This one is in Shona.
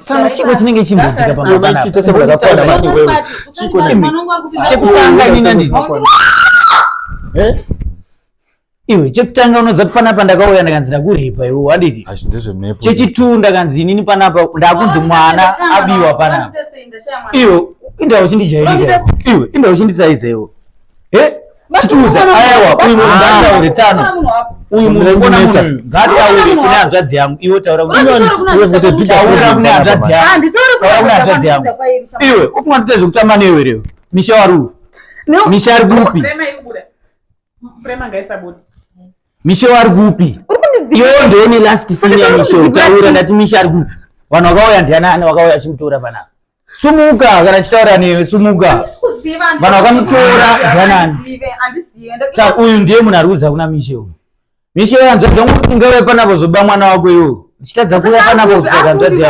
Sana chiko chinenge chimbotika pamwana chitosebera kona mati wewe chiko nini chekutanga nina ndizi iwe chekutanga unoza panapa ndakauya ndakanzira kuripa iwe waditi chechitunda kanzi nini panapa ndakunzi mwana abiwa panapa iwe inda uchindijairika iwe inda uchindisaiza iwe chituza aiwa uyu munhu ngataure tano uyu munhu mbona munhu ngataure kune hanzvadzi yangu iwe taura kune hanzvadzi yangu iwe ukumwanisa zvekutamba newe rewo misha waruwa misha ari kupi misha wari kupi iwe ndeone last scene ya misha utaura ndati misha ari kupi vanhu vakauya ndianani vakauya chimutora panapa sumuka kana chitaura newe sumuka vanhu vakamutora ndianani uyu ndiye munhu ari kuziva kuna misha uyu misha yanzvadzi yangu kuti ngawe panapa zoba mwana wako iwo chitadza kuva panapa kusaka nzvadzi yangu